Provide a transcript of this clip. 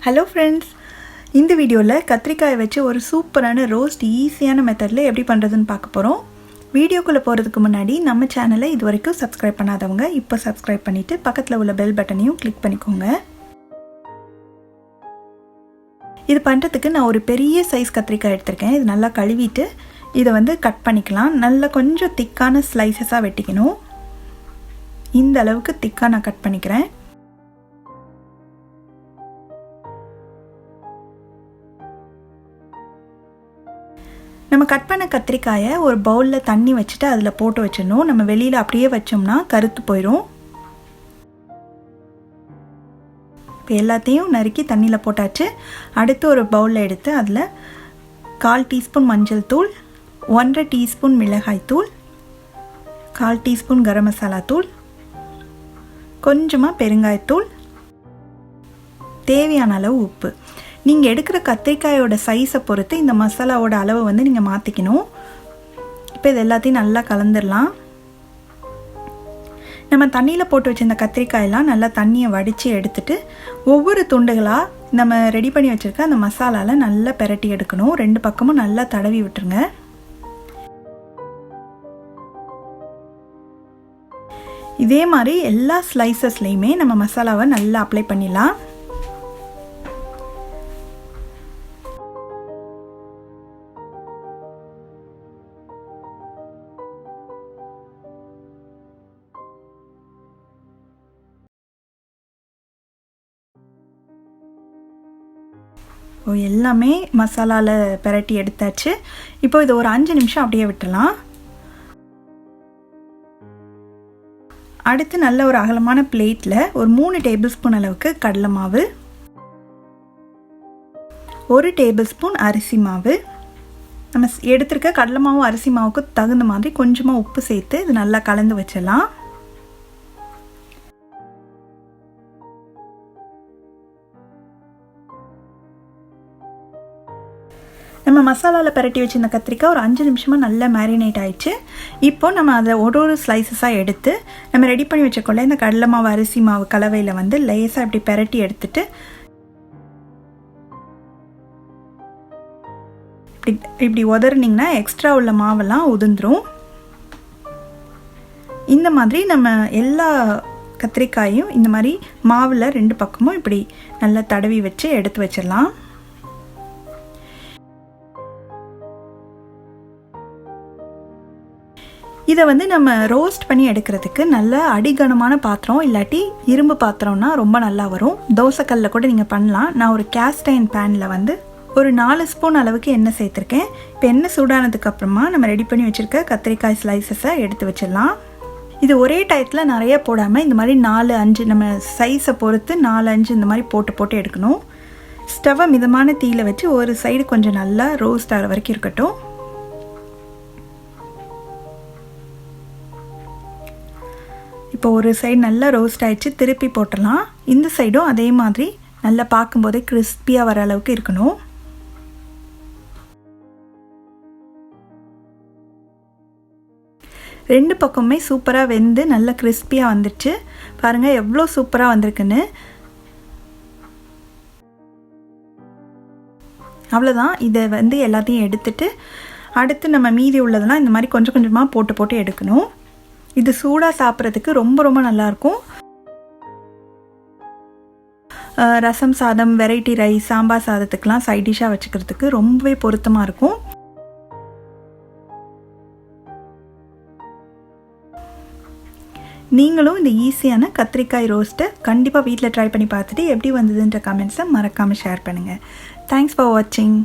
Hello friends, இந்த வீடியோவில் கத்திரிக்காயை வச்சு ஒரு சூப்பரான ரோஸ்ட் ஈஸியான மெத்தடில் எப்படி பண்ணுறதுன்னு பார்க்க போகிறோம். வீடியோக்குள்ளே போகிறதுக்கு முன்னாடி நம்ம சேனலை இது வரைக்கும் சப்ஸ்கிரைப் பண்ணாதவங்க இப்போ சப்ஸ்கிரைப் பண்ணிவிட்டு பக்கத்தில் உள்ள பெல் பட்டனையும் கிளிக் பண்ணிக்கோங்க. இது பண்ணுறதுக்கு நான் ஒரு பெரிய சைஸ் கத்திரிக்காய் எடுத்திருக்கேன். இது நல்லா கழுவிட்டு இதை கட் பண்ணிக்கலாம். நல்லா கொஞ்சம் திக்கான ஸ்லைசஸாக வெட்டிக்கணும். இந்த அளவுக்கு திக்காக நான் கட் பண்ணிக்கிறேன். நம்ம கட் பண்ண கத்திரிக்காயை ஒரு பவுலில் தண்ணி வச்சுட்டு அதில் போட்டு வச்சிடணும். நம்ம வெளியில் அப்படியே வச்சோம்னா கருத்து போயிடும். இப்போ எல்லாத்தையும் நறுக்கி தண்ணியில் போட்டாச்சு. அடுத்து ஒரு பவுலில் எடுத்து அதில் 1/4 டீஸ்பூன் மஞ்சள் தூள், 1/2 டீஸ்பூன் மிளகாய் தூள், 1/4 டீஸ்பூன் கரம் மசாலா தூள், கொஞ்சமாக பெருங்காயத்தூள், தேவையான அளவு உப்பு. நீங்கள் எடுக்கிற கத்திரிக்காயோட சைஸை பொறுத்து இந்த மசாலாவோட அளவை நீங்கள் மாற்றிக்கணும். இப்போ இது எல்லாத்தையும் நல்லா கலந்துடலாம். நம்ம தண்ணியில் போட்டு வச்ச இந்த கத்திரிக்காயெல்லாம் நல்லா தண்ணியை வடித்து எடுத்துட்டு ஒவ்வொரு துண்டுகளாக நம்ம ரெடி பண்ணி வச்சுருக்க அந்த மசாலாவில் நல்லா பெரட்டி எடுக்கணும். 2 பக்கமும் நல்லா தடவி விட்டுருங்க. இதே மாதிரி எல்லா ஸ்லைசஸ்லையுமே நம்ம மசாலாவை நல்லா அப்ளை பண்ணிடலாம். எல்லாமே மசாலாவில் பெரட்டி எடுத்தாச்சு. இப்போ இது ஒரு 5 நிமிஷம் அப்படியே விட்டுலாம். அடுத்து நல்ல ஒரு அகலமான பிளேட்டில் ஒரு 3 டேபிள் ஸ்பூன் அளவுக்கு கடலை மாவு, 1 டேபிள் ஸ்பூன் அரிசி மாவு, நம்ம எடுத்துருக்க கடலை மாவும் அரிசி மாவுக்கு தகுந்த மாதிரி கொஞ்சமாக உப்பு சேர்த்து இது நல்லா கலந்து வச்சிடலாம். நம்ம மசாலாவில் பெரட்டி வச்சு இந்த கத்திரிக்காய் ஒரு 5 நிமிஷமாக நல்லா மேரினேட் ஆயிடுச்சு. இப்போ நம்ம அதை ஒரு ஸ்லைசஸாக எடுத்து நம்ம ரெடி பண்ணி வச்சுக்கொள்ள இந்த கடலை மாவு அரிசி மாவு கலவையில் லேசாக இப்படி பெரட்டி எடுத்துட்டு இப்படி உதறினீங்கன்னா எக்ஸ்ட்ரா உள்ள மாவெல்லாம் உதிர்ந்துடும். இந்த மாதிரி நம்ம எல்லா கத்திரிக்காயும் இந்த மாதிரி மாவில் 2 பக்கமும் இப்படி நல்லா தடவி வச்சு எடுத்து வச்சிடலாம். இதை நம்ம ரோஸ்ட் பண்ணி எடுக்கிறதுக்கு நல்ல அடிகனமான பாத்திரம் இல்லாட்டி இரும்பு பாத்திரம்னா ரொம்ப நல்லா வரும். தோசைக்கல்லில் கூட நீங்கள் பண்ணலாம். நான் ஒரு கேஸ்ட் அயர்ன் பேனில் ஒரு 4 ஸ்பூன் அளவுக்கு எண்ணெய் சேர்த்துருக்கேன். இப்போ எண்ணெய் சூடானதுக்கப்புறமா நம்ம ரெடி பண்ணி வச்சுருக்க கத்திரிக்காய் ஸ்லைசஸை எடுத்து வச்சிடலாம். இது ஒரே டயத்தில் நிறைய போடாமல் இந்த மாதிரி 4-5 நம்ம சைஸை பொறுத்து 4-5 இந்த மாதிரி போட்டு எடுக்கணும். ஸ்டவ்வை மிதமான தீயில் வச்சு ஒரு சைடு கொஞ்சம் நல்லா ரோஸ்ட் ஆகிற வரைக்கும் இருக்கட்டும். இப்போ ஒரு சைடு நல்லா ரோஸ்ட் ஆகிடுச்சு, திருப்பி போட்டலாம். இந்த சைடும் அதே மாதிரி நல்லா பார்க்கும்போதே கிறிஸ்பியாக வர அளவுக்கு இருக்கணும். ரெண்டு பக்கமுமே சூப்பராக வெந்து நல்லா கிறிஸ்பியாக வந்துடுச்சு. பாருங்கள் எவ்வளோ சூப்பராக வந்திருக்குன்னு. அவ்வளோதான். இதை எல்லாத்தையும் எடுத்துட்டு அடுத்து நம்ம மீதி உள்ளதெல்லாம் இந்த மாதிரி கொஞ்சம் கொஞ்சமாக போட்டு எடுக்கணும். இது சூடாக சாப்பிட்றதுக்கு ரொம்ப ரொம்ப நல்லாயிருக்கும். ரசம் சாதம், வெரைட்டி ரைஸ், சாம்பார் சாதத்துக்கெலாம் சைட் டிஷ்ஷாக வச்சுக்கிறதுக்கு ரொம்பவே பொருத்தமாக இருக்கும். நீங்களும் இந்த ஈஸியான கத்திரிக்காய் ரோஸ்ட்டை கண்டிப்பாக வீட்டில் ட்ரை பண்ணி பார்த்துட்டு எப்படி வந்ததுன்ற கமெண்ட்ஸை மறக்காமல் ஷேர் பண்ணுங்கள். தேங்க்ஸ் ஃபார் வாட்சிங்.